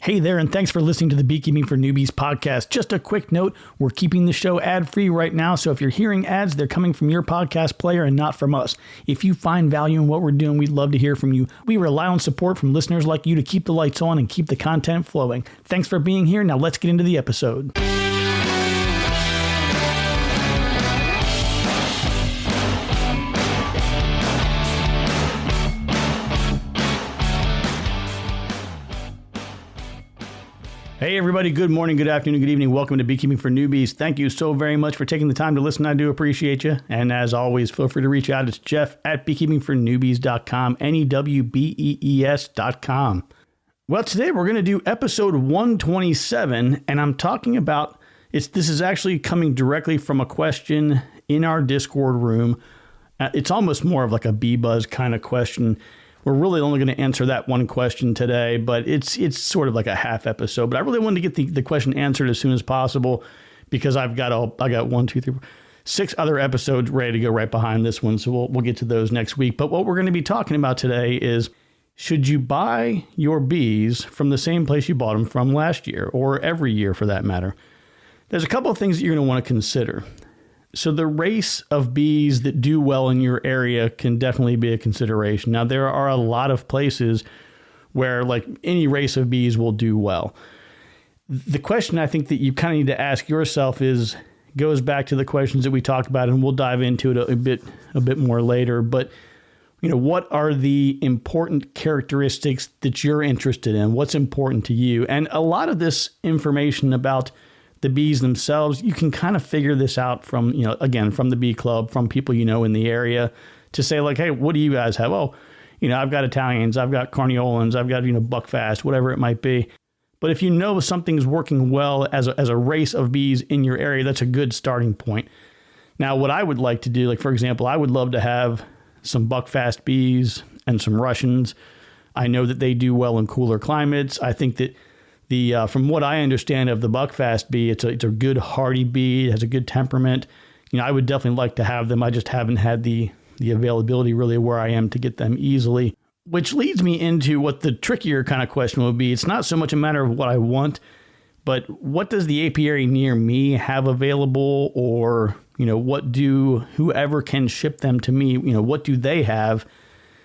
Hey there, and thanks for listening to the Beekeeping for Newbies podcast. Just a quick note, we're keeping the show ad-free right now, so if you're hearing ads, they're coming from your podcast player and not from us. If you find value in what we're doing, we'd love to hear from you. We rely on support from listeners like you to keep the lights on and keep the content flowing. Thanks for being here. Now let's get into the episode. Hey everybody, good morning, good afternoon, good evening. Welcome to Beekeeping for Newbies. Thank you so very much for taking the time to listen. I do appreciate you. And as always, feel free to reach out. It's Jeff at beekeepingfornewbies.com, NEWBEES.com. Well, today we're going to do episode 127, and I'm talking about, this is actually coming directly from a question in our Discord room. It's almost more of like a bee buzz kind of question. We're really only going to answer that one question today, but it's sort of like a half episode. But I really wanted to get the question answered as soon as possible because I got 6 other episodes ready to go right behind this one. So we'll get to those next week. But what we're going to be talking about today is, should you buy your bees from the same place you bought them from last year or every year for that matter? There's a couple of things that you're going to want to consider. So the race of bees that do well in your area can definitely be a consideration. Now, there are a lot of places where like any race of bees will do well. The question I think that you kind of need to ask yourself goes back to the questions that we talked about, and we'll dive into it a bit more later. But, what are the important characteristics that you're interested in? What's important to you? And a lot of this information about the bees themselves, you can kind of figure this out from, again, from the bee club, from people in the area to say like, hey, what do you guys have? Oh, I've got Italians, I've got Carniolans, I've got, Buckfast, whatever it might be. But if something's working well as a race of bees in your area, that's a good starting point. Now, what I would like to do, like, for example, I would love to have some Buckfast bees and some Russians. I know that they do well in cooler climates. I think that from what I understand of the Buckfast bee, it's a good hardy bee. It has a good temperament. I would definitely like to have them. I just haven't had the availability really where I am to get them easily, which leads me into what the trickier kind of question would be. It's not so much a matter of what I want, but what does the apiary near me have available, or, what do whoever can ship them to me, what do they have?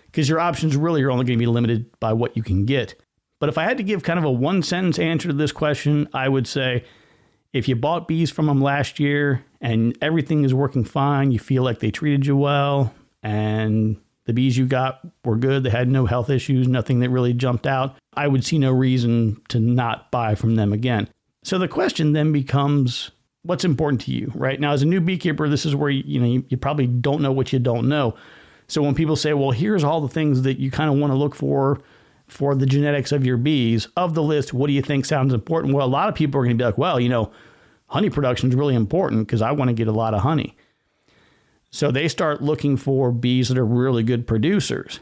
Because your options really are only going to be limited by what you can get. But if I had to give kind of a one-sentence answer to this question, I would say if you bought bees from them last year and everything is working fine, you feel like they treated you well, and the bees you got were good, they had no health issues, nothing that really jumped out, I would see no reason to not buy from them again. So the question then becomes, what's important to you, right? Now, as a new beekeeper, this is where you probably don't know what you don't know. So when people say, well, here's all the things that you kind of want to look for the genetics of your bees, of the list, what do you think sounds important? Well, a lot of people are going to be like, well, honey production is really important because I want to get a lot of honey. So they start looking for bees that are really good producers.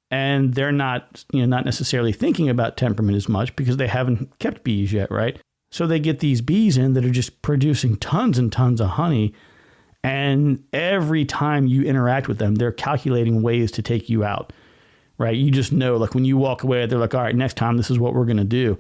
And they're not necessarily thinking about temperament as much because they haven't kept bees yet, right? So they get these bees in that are just producing tons and tons of honey. And every time you interact with them, they're calculating ways to take you out. Right? You just know, like when you walk away, they're like, all right, next time, this is what we're going to do.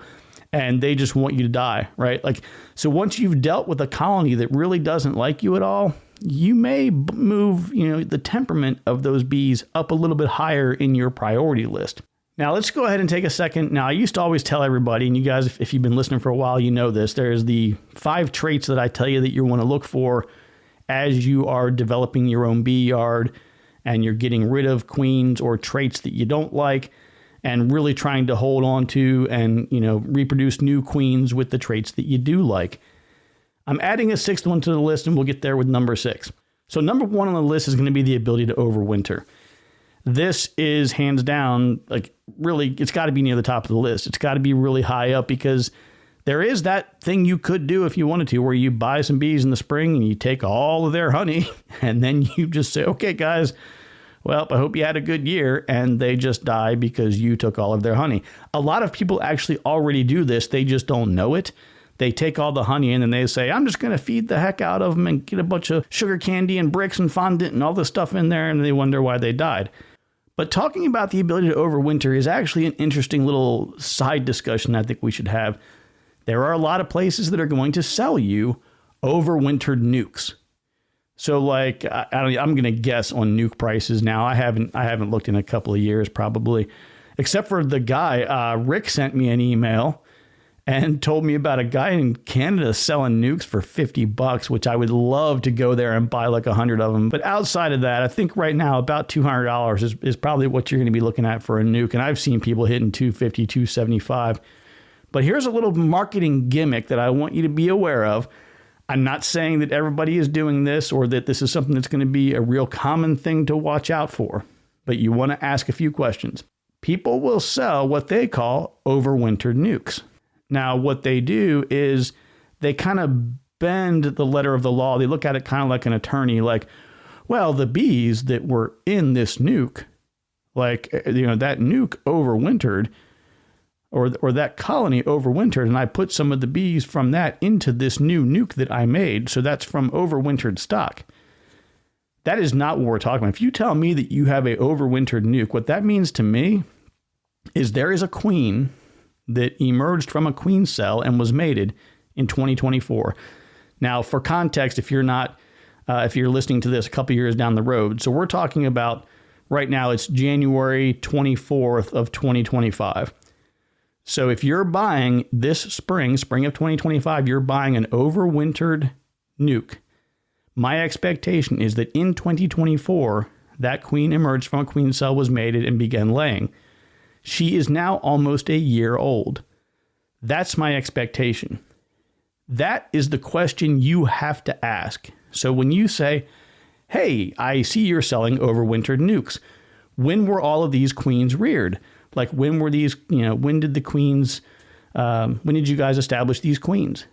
And they just want you to die, right? Like, so once you've dealt with a colony that really doesn't like you at all, you may move, the temperament of those bees up a little bit higher in your priority list. Now, let's go ahead and take a second. Now, I used to always tell everybody, and you guys, if you've been listening for a while, you know this, there's the 5 traits that I tell you that you want to look for as you are developing your own bee yard, and you're getting rid of queens or traits that you don't like and really trying to hold on to and, reproduce new queens with the traits that you do like. I'm adding a 6th one to the list, and we'll get there with number 6. So number 1 on the list is going to be the ability to overwinter. This is hands down, like really, it's got to be near the top of the list. It's got to be really high up because there is that thing you could do if you wanted to, where you buy some bees in the spring and you take all of their honey and then you just say, okay, guys, well, I hope you had a good year, and they just die because you took all of their honey. A lot of people actually already do this. They just don't know it. They take all the honey in and they say, I'm just going to feed the heck out of them and get a bunch of sugar candy and bricks and fondant and all this stuff in there, and they wonder why they died. But talking about the ability to overwinter is actually an interesting little side discussion I think we should have. There are a lot of places that are going to sell you overwintered nukes. So like, I'm going to guess on nuke prices now. I haven't looked in a couple of years probably, except for the guy, Rick sent me an email and told me about a guy in Canada selling nukes for $50, which I would love to go there and buy like 100 of them. But outside of that, I think right now about $200 is probably what you're going to be looking at for a nuke. And I've seen people hitting $250, $275. But here's a little marketing gimmick that I want you to be aware of. I'm not saying that everybody is doing this or that this is something that's going to be a real common thing to watch out for, but you want to ask a few questions. People will sell what they call overwintered nukes. Now, what they do is they kind of bend the letter of the law. They look at it kind of like an attorney, like, well, the bees that were in this nuke, like, that nuke overwintered, or that colony overwintered, and I put some of the bees from that into this new nuke that I made. So that's from overwintered stock. That is not what we're talking about. If you tell me that you have a overwintered nuke, what that means to me is there is a queen that emerged from a queen cell and was mated in 2024. Now, for context, if you're listening to this a couple years down the road, so we're talking about right now, it's January 24th of 2025. So if you're buying this spring of 2025, you're buying an overwintered nuke. My expectation is that in 2024, that queen emerged from a queen cell, was mated, and began laying. She is now almost a year old. That's my expectation. That is the question you have to ask. So when you say, hey, I see you're selling overwintered nukes, when were all of these queens reared? Like when were these, when did the queens, when did you guys establish these queens?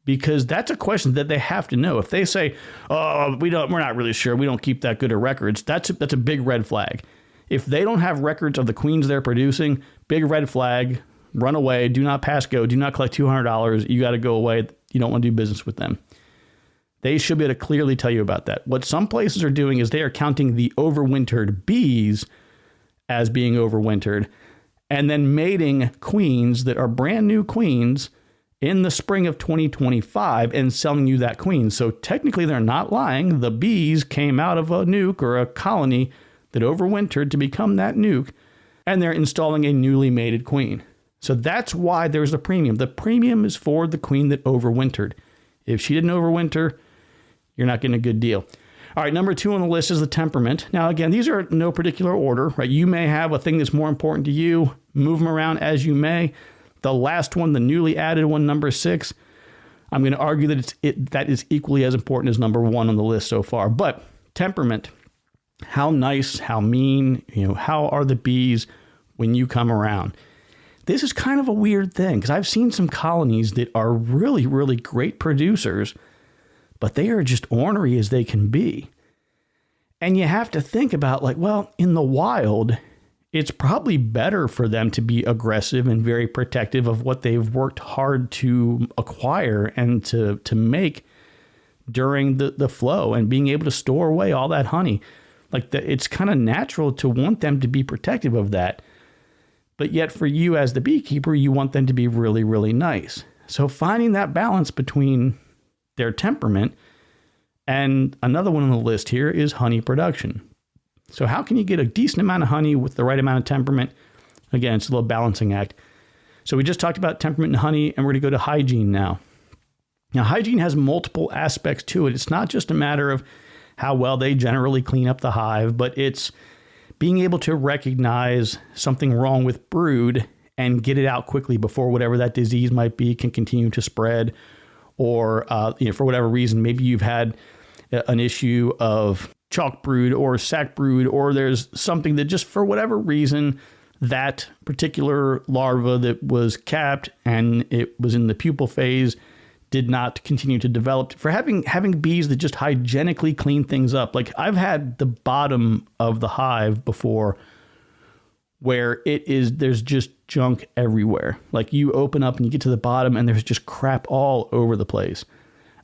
Because that's a question that they have to know. If they say, oh, we're not really sure, we don't keep that good of records, that's a big red flag. If they don't have records of the queens they're producing, big red flag, run away, do not pass go, do not collect $200, you got to go away, you don't want to do business with them. They should be able to clearly tell you about that. What some places are doing is they are counting the overwintered bees as being overwintered and then mating queens that are brand new queens in the spring of 2025 and selling you that queen. So technically they're not lying. The bees came out of a nuke or a colony that overwintered to become that nuke, and they're installing a newly mated queen. So that's why there's a premium. The premium is for the queen that overwintered. If she didn't overwinter, you're not getting a good deal. All right, number 2 on the list is the temperament. Now, again, these are no particular order, right? You may have a thing that's more important to you. Move them around as you may. The last one, the newly added one, number 6, I'm going to argue that that is equally as important as number 1 on the list so far. But temperament, how nice, how mean, how are the bees when you come around? This is kind of a weird thing because I've seen some colonies that are really, really great producers, but they are just ornery as they can be. And you have to think about in the wild, it's probably better for them to be aggressive and very protective of what they've worked hard to acquire and to make during the flow and being able to store away all that honey. It's kind of natural to want them to be protective of that. But yet for you as the beekeeper, you want them to be really, really nice. So finding that balance between their temperament, and another one on the list here is honey production. So how can you get a decent amount of honey with the right amount of temperament? Again, it's a little balancing act. So we just talked about temperament and honey, and we're going to go to hygiene now. Now, hygiene has multiple aspects to it. It's not just a matter of how well they generally clean up the hive, but it's being able to recognize something wrong with brood and get it out quickly before whatever that disease might be can continue to spread. Or, for whatever reason, maybe you've had an issue of chalk brood or sac brood, or there's something that just for whatever reason, that particular larva that was capped and it was in the pupal phase did not continue to develop. For having bees that just hygienically clean things up. Like I've had the bottom of the hive before where there's just junk everywhere. Like you open up and you get to the bottom and there's just crap all over the place.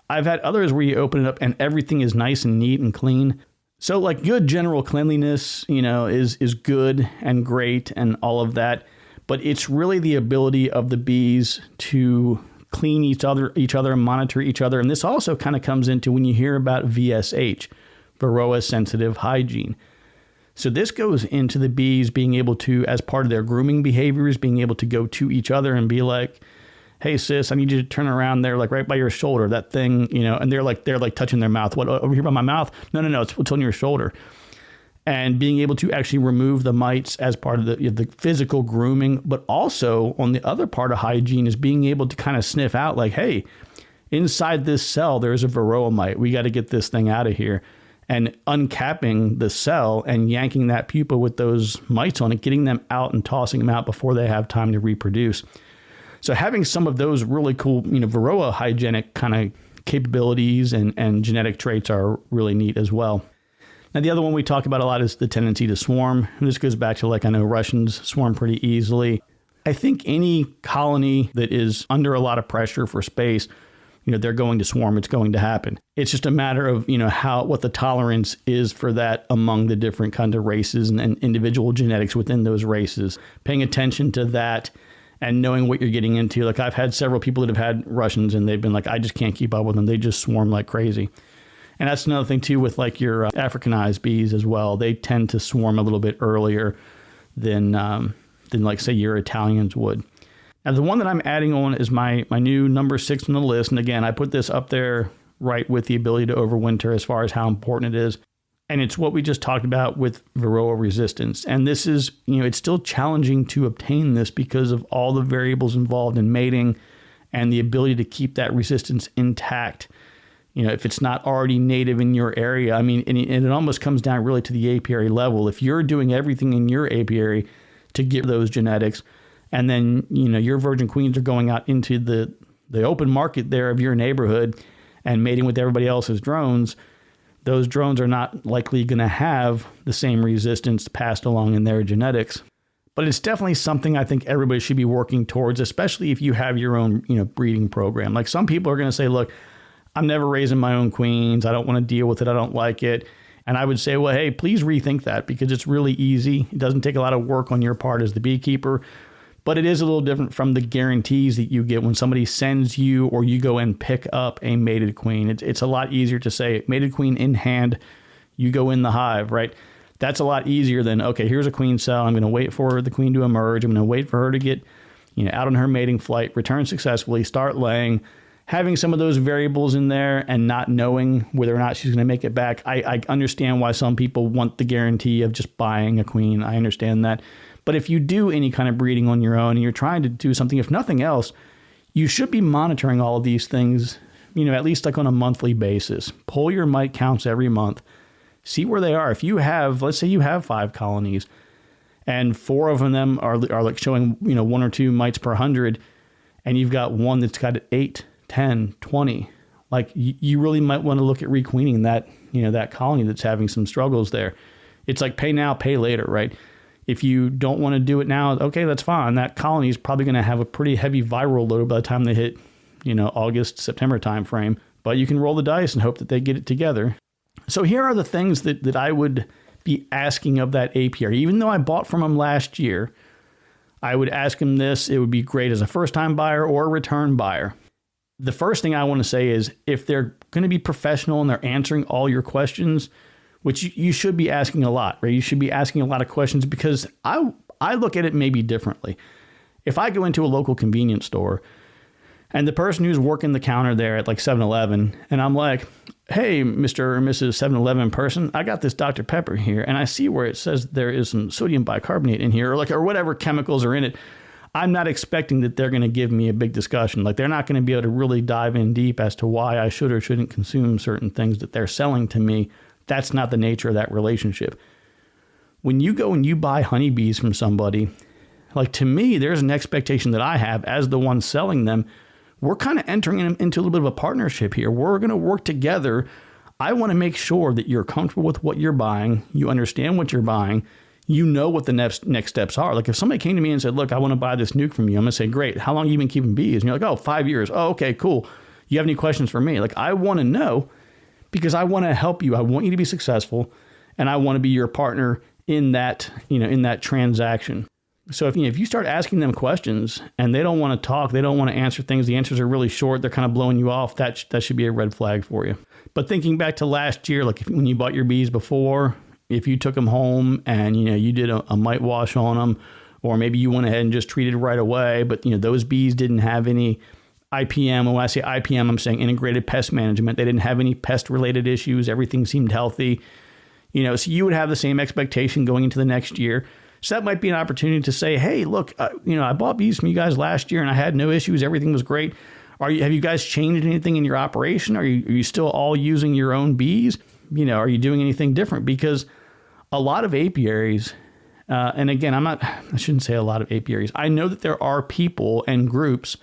I've had others where you open it up and everything is nice and neat and clean. So like good general cleanliness, is good and great and all of that. But it's really the ability of the bees to clean each other and monitor each other. And this also kind of comes into when you hear about VSH, Varroa sensitive hygiene. So this goes into the bees being able to, as part of their grooming behaviors, being able to go to each other and be like, hey sis, I need you to turn around there, like right by your shoulder, that thing, and they're like touching their mouth. What, over here by my mouth? No, it's on your shoulder. And being able to actually remove the mites as part of the physical grooming, but also on the other part of hygiene is being able to kind of sniff out like, hey, inside this cell, there's a Varroa mite. We got to get this thing out of here. And uncapping the cell and yanking that pupa with those mites on it, getting them out and tossing them out before they have time to reproduce. So having some of those really cool, Varroa hygienic kind of capabilities and genetic traits are really neat as well. Now, the other one we talk about a lot is the tendency to swarm. And this goes back to, like, I know Russians swarm pretty easily. I think any colony that is under a lot of pressure for space, they're going to swarm. It's going to happen. It's just a matter of, what the tolerance is for that among the different kind of races and individual genetics within those races. Paying attention to that and knowing what you're getting into. Like, I've had several people that have had Russians and they've been like, I just can't keep up with them. They just swarm like crazy. And that's another thing too with like your Africanized bees as well. They tend to swarm a little bit earlier than like say your Italians would. Now the one that I'm adding on is my new number 6 on the list. And again, I put this up there right with the ability to overwinter as far as how important it is. And it's what we just talked about with Varroa resistance. And this is, it's still challenging to obtain this because of all the variables involved in mating and the ability to keep that resistance intact. If it's not already native in your area, and it almost comes down really to the apiary level. If you're doing everything in your apiary to get those genetics, and then, your virgin queens are going out into the open market there of your neighborhood and mating with everybody else's drones, those drones are not likely going to have the same resistance passed along in their genetics. But it's definitely something I think everybody should be working towards, especially if you have your own, breeding program. Like some people are going to say, look, I'm never raising my own queens. I don't want to deal with it. I don't like it. And I would say, well, hey, please rethink that because it's really easy. It doesn't take a lot of work on your part as the beekeeper. But it is a little different from the guarantees that you get when somebody sends you or you go and pick up a mated queen. It's a lot easier to say, mated queen in hand, you go in the hive, right? That's a lot easier than, okay, here's a queen cell. I'm going to wait for the queen to emerge. I'm going to wait for her to get out on her mating flight, return successfully, start laying. Having some of those variables in there and not knowing whether or not she's going to make it back. I understand why some people want the guarantee of just buying a queen. I understand that. But if you do any kind of breeding on your own and you're trying to do something, if nothing else, you should be monitoring all of these things, at least like on a monthly basis. Pull your mite counts every month. See where they are. If you have, let's say you have 5 colonies and 4 of them are like showing, 1 or 2 mites per 100 and you've got one that's got 8, 10, 20, like you really might want to look at requeening that, that colony that's having some struggles there. It's like pay now, pay later, right? If you don't want to do it now, okay, that's fine. That colony is probably going to have a pretty heavy viral load by the time they hit, August, September timeframe. But you can roll the dice and hope that they get it together. So here are the things that I would be asking of that apiary. Even though I bought from them last year, I would ask them this. It would be great as a first-time buyer or a return buyer. The first thing I want to say is if they're going to be professional and they're answering all your questions, which you should be asking a lot, right? You should be asking a lot of questions because I look at it maybe differently. If I go into a local convenience store and the person who's working the counter there at like 7-Eleven and I'm like, hey, Mr. or Mrs. 7-Eleven person, I got this Dr. Pepper here and I see where it says there is some sodium bicarbonate in here or whatever chemicals are in it. I'm not expecting that they're going to give me a big discussion. Like they're not going to be able to really dive in deep as to why I should or shouldn't consume certain things that they're selling to me. That's not the nature of that relationship. When you go and you buy honeybees from somebody, like to me, there's an expectation that I have as the one selling them. We're kind of entering into a little bit of a partnership here. We're going to work together. I want to make sure that you're comfortable with what you're buying. You understand what you're buying. You know what the next steps are. Like if somebody came to me and said, look, I want to buy this nuke from you. I'm going to say, great. How long have you been keeping bees? And you're like, oh, 5 years. Oh, okay, cool. You have any questions for me? Like I want to know because I want to help you. I want you to be successful. and I want to be your partner in that, in that transaction. So if you start asking them questions and they don't want to talk, they don't want to answer things, the answers are really short, they're kind of blowing you off, that should be a red flag for you. But thinking back to last year, like when you bought your bees before, if you took them home and, you did a mite wash on them, or maybe you went ahead and just treated right away, but, those bees didn't have any IPM. And when I say IPM, I'm saying integrated pest management. They didn't have any pest related issues. Everything seemed healthy. So you would have the same expectation going into the next year. So that might be an opportunity to say, hey, look, I bought bees from you guys last year and I had no issues. Everything was great. Have you guys changed anything in your operation? Are you still all using your own bees? Are you doing anything different? Because a lot of apiaries, and again, I shouldn't say a lot of apiaries. I know that there are people and groups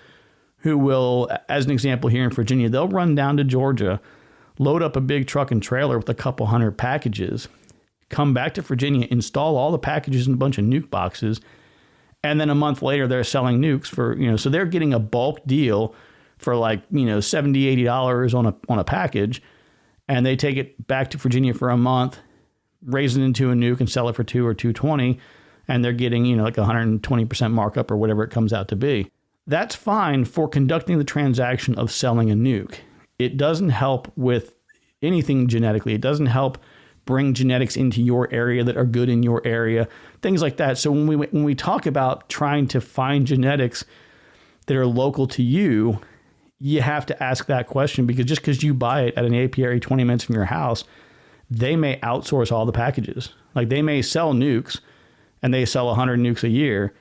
who will, as an example here in Virginia, they'll run down to Georgia, load up a big truck and trailer with a couple hundred packages, come back to Virginia, install all the packages in a bunch of nuke boxes, and then a month later they're selling nukes for, so they're getting a bulk deal for like, $70, $80 on a package, and they take it back to Virginia for a month, raise it into a nuke and sell it for $2 or $2.20, and they're getting, like 120% markup or whatever it comes out to be. That's fine for conducting the transaction of selling a nuke. It doesn't help with anything genetically. It doesn't help bring genetics into your area that are good in your area, things like that. So when we talk about trying to find genetics that are local to you, you have to ask that question, because just because you buy it at an apiary 20 minutes from your house, they may outsource all the packages. Like they may sell nukes and they sell 100 nukes a year.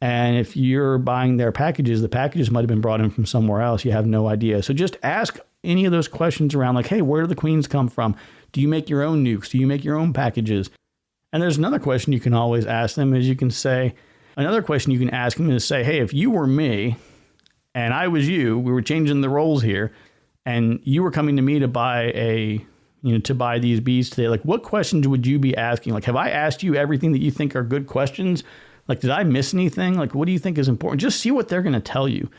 And if you're buying their packages, the packages might have been brought in from somewhere else. You have no idea. So just ask any of those questions around like, hey, where do the queens come from? Do you make your own nukes? Do you make your own packages? And there's another question you can always ask them is another question you can ask them is say, hey, if you were me and I was you, we were changing the roles here, and you were coming to me to buy to buy these bees today, like what questions would you be asking? Like, have I asked you everything that you think are good questions? Like, did I miss anything? Like, what do you think is important? Just see what they're going to tell you.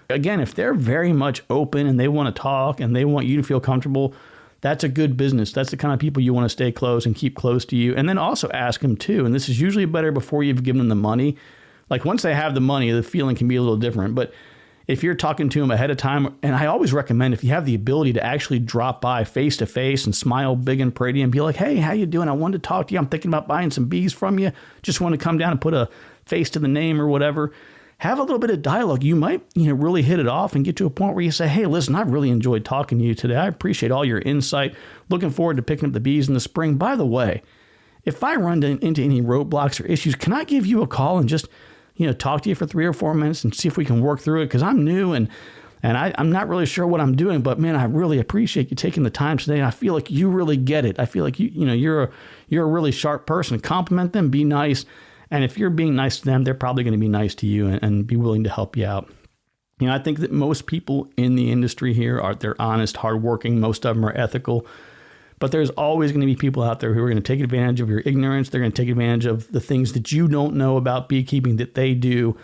Again, if they're very much open and they want to talk and they want you to feel comfortable, that's a good business. That's the kind of people you want to stay close and keep close to you. And then also ask them too. And this is usually better before you've given them the money. Like once they have the money, the feeling can be a little different. But if you're talking to them ahead of time, and I always recommend if you have the ability to actually drop by face to face and smile big and pretty and be like, hey, how you doing? I wanted to talk to you. I'm thinking about buying some bees from you. Just want to come down and put a face to the name or whatever. Have a little bit of dialogue. You might, really hit it off and get to a point where you say, hey, listen, I really enjoyed talking to you today. I appreciate all your insight. Looking forward to picking up the bees in the spring. By the way, if I run into any roadblocks or issues, can I give you a call and just talk to you for 3 or 4 minutes and see if we can work through it? Because I'm new and I'm not really sure what I'm doing, but man, I really appreciate you taking the time today. And I feel like you really get it. I feel like you're a really sharp person. Compliment them, be nice. And if you're being nice to them, they're probably going to be nice to you and be willing to help you out. I think that most people in the industry here they're honest, hardworking. Most of them are ethical. But there's always going to be people out there who are going to take advantage of your ignorance. They're going to take advantage of the things that you don't know about beekeeping that they do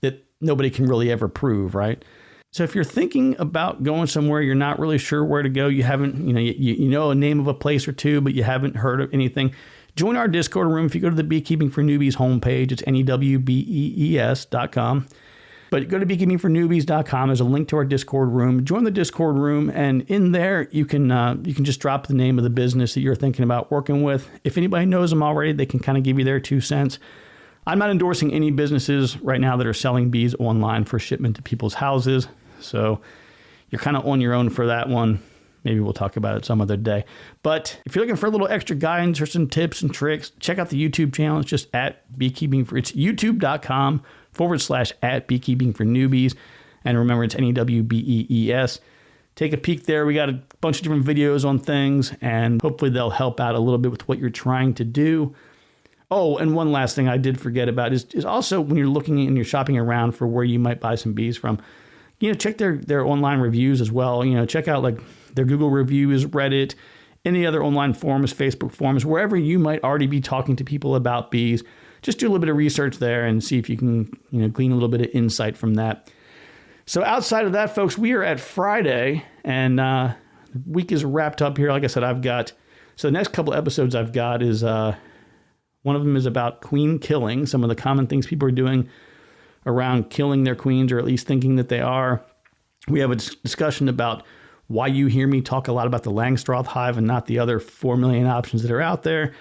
that nobody can really ever prove, right? So if you're thinking about going somewhere, you're not really sure where to go, you haven't, you know a name of a place or two, but you haven't heard of anything, join our Discord room. If you go to the Beekeeping for Newbies homepage, it's newbees.com. But go to beekeepingfornewbies.com. There's a link to our Discord room. Join the Discord room, and in there you can just drop the name of the business that you're thinking about working with. If anybody knows them already, they can kind of give you their 2 cents. I'm not endorsing any businesses right now that are selling bees online for shipment to people's houses, so you're kind of on your own for that one. Maybe we'll talk about it some other day. But if you're looking for a little extra guidance or some tips and tricks, check out the YouTube channel. It's just at Beekeeping for, it's youtube.com/@Beekeeping for Newbies. And remember, it's NEWBEES. Take a peek there. We got a bunch of different videos on things, and hopefully they'll help out a little bit with what you're trying to do. Oh, and one last thing I did forget about is also when you're looking and you're shopping around for where you might buy some bees from, check their online reviews as well. Check out like their Google reviews, Reddit, any other online forums, Facebook forums, wherever you might already be talking to people about bees. Just do a little bit of research there and see if you can, glean a little bit of insight from that. So outside of that, folks, we are at Friday, and the week is wrapped up here. Like I said, I've got So the next couple episodes I've got is one of them is about queen killing, some of the common things people are doing around killing their queens, or at least thinking that they are. We have a discussion about why you hear me talk a lot about the Langstroth hive and not the other 4 million options that are out there.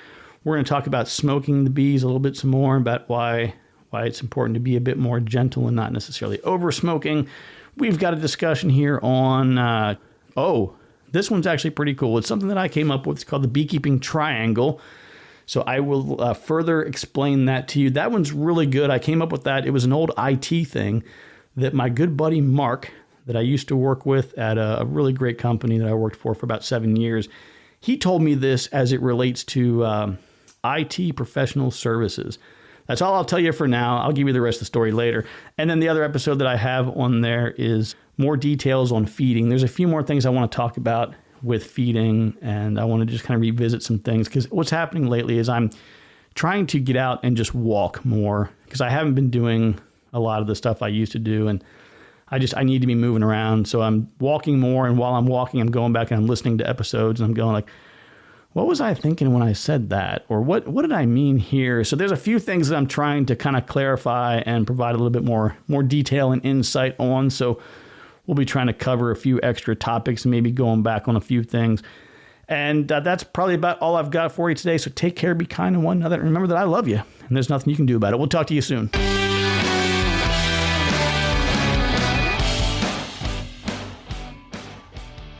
We're going to talk about smoking the bees a little bit some more, about why it's important to be a bit more gentle and not necessarily over smoking. We've got a discussion here on, this one's actually pretty cool. It's something that I came up with. It's called the beekeeping triangle. So I will further explain that to you. That one's really good. I came up with that. It was an old IT thing that my good buddy Mark, that I used to work with at a really great company that I worked for about 7 years, he told me this as it relates to IT professional services. That's all I'll tell you for now. I'll give you the rest of the story later. And then the other episode that I have on there is more details on feeding. There's a few more things I want to talk about with feeding, and I want to just kind of revisit some things, because what's happening lately is I'm trying to get out and just walk more, because I haven't been doing a lot of the stuff I used to do, and I need to be moving around. So I'm walking more, and while I'm walking, I'm going back and I'm listening to episodes, and I'm going like, what was I thinking when I said that? Or what did I mean here? So there's a few things that I'm trying to kind of clarify and provide a little bit more detail and insight on. So we'll be trying to cover a few extra topics and maybe going back on a few things. And that's probably about all I've got for you today. So take care, be kind to one another, and remember that I love you, and there's nothing you can do about it. We'll talk to you soon.